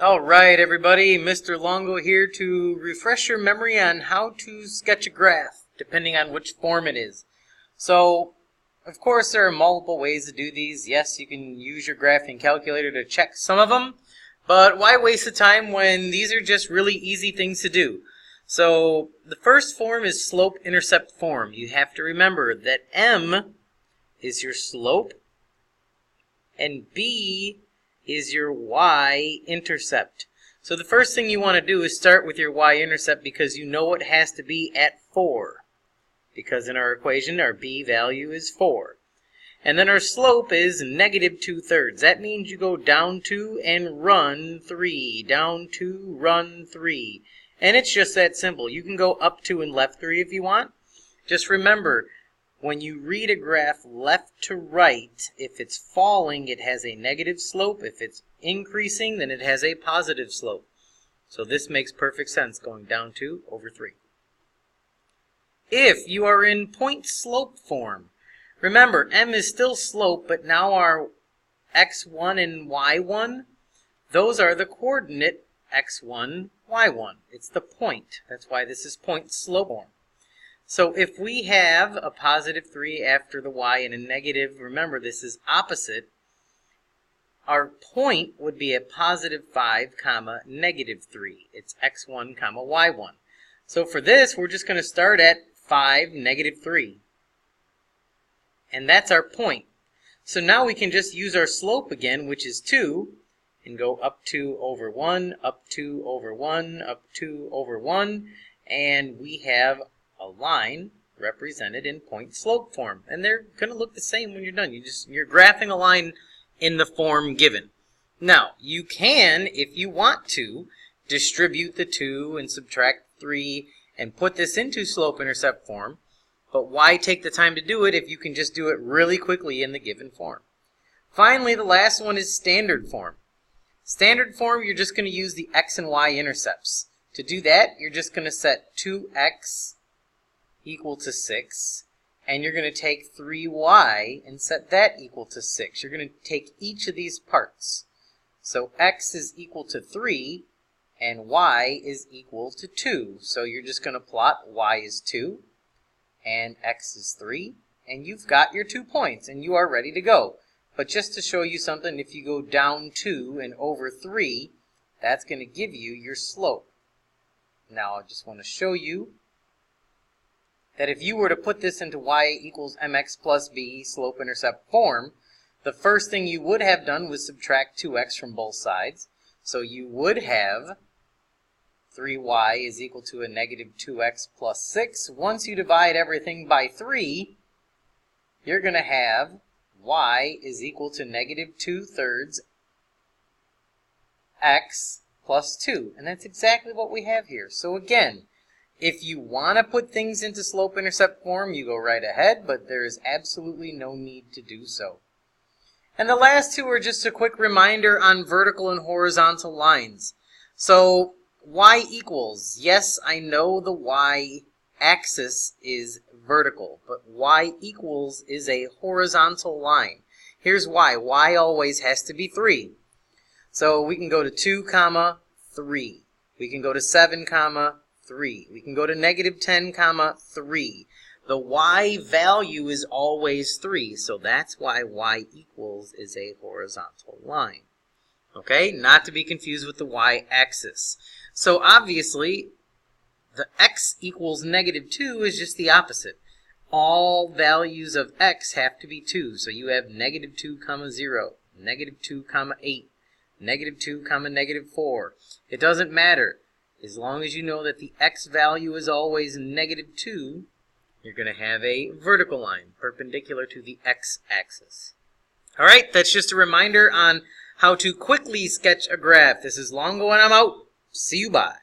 Alright everybody, Mr. Longo here to refresh your memory on how to sketch a graph, depending on which form it is. So, of course there are multiple ways to do these. Yes, you can use your graphing calculator to check some of them, but why waste the time when these are just really easy things to do? So, the first form is Slope-Intercept Form. You have to remember that M is your slope, and B is your Y-intercept. So the first thing you want to do is start with your Y-intercept because you know it has to be at 4. Because in our equation, our B value is 4. And then our slope is negative 2/3. That means you go down 2 and run 3. Down 2, run 3. And it's just that simple. You can go up 2 and left 3 if you want. Just remember, when you read a graph left to right, if it's falling, it has a negative slope. If it's increasing, then it has a positive slope. So this makes perfect sense, going down 2 over 3. If you are in point slope form, remember, M is still slope, but now our x1 and y1, those are the coordinate x1, y1. It's the point. That's why this is point slope form. So if we have a positive 3 after the y and a negative, remember this is opposite, our point would be a positive 5 comma negative 3. It's x1 comma y1. So for this, we're just going to start at 5, negative 3. And that's our point. So now we can just use our slope again, which is 2, and go up 2 over 1, up 2 over 1, up 2 over 1, and we have a line represented in point slope form. And they're going to look the same when you're done. You're graphing a line in the form given. Now, you can, if you want to, distribute the 2 and subtract 3 and put this into slope-intercept form. But why take the time to do it if you can just do it really quickly in the given form? Finally, the last one is standard form. Standard form, you're just going to use the x and y intercepts. To do that, you're just going to set 2x equal to 6, and you're going to take 3y and set that equal to 6. You're going to take each of these parts. So x is equal to 3, and y is equal to 2. So you're just going to plot y is 2, and x is 3, and you've got your 2 points, and you are ready to go. But just to show you something, if you go down 2 and over 3, that's going to give you your slope. Now I just want to show you that if you were to put this into y equals mx plus b slope-intercept form, the first thing you would have done was subtract 2x from both sides. So you would have 3y is equal to a negative 2x plus 6. Once you divide everything by 3, you're going to have y is equal to negative 2/3 x plus 2. And that's exactly what we have here. So again, if you want to put things into slope-intercept form, you go right ahead, but there is absolutely no need to do so. And the last two are just a quick reminder on vertical and horizontal lines. So y equals, yes, I know the y-axis is vertical, but y equals is a horizontal line. Here's why. Y always has to be 3. So we can go to 2 comma 3. We can go to 7 comma 3. We can go to negative 10 comma 3. The y value is always 3, so that's why y equals is a horizontal line. Okay, not to be confused with the y-axis. So obviously, the x equals negative 2 is just the opposite. All values of x have to be 2, so you have negative 2 comma 0, negative 2 comma 8, negative 2 comma negative 4. It doesn't matter. As long as you know that the x value is always negative 2, you're going to have a vertical line perpendicular to the x-axis. Alright, that's just a reminder on how to quickly sketch a graph. This is Longo and I'm out. See you, bye.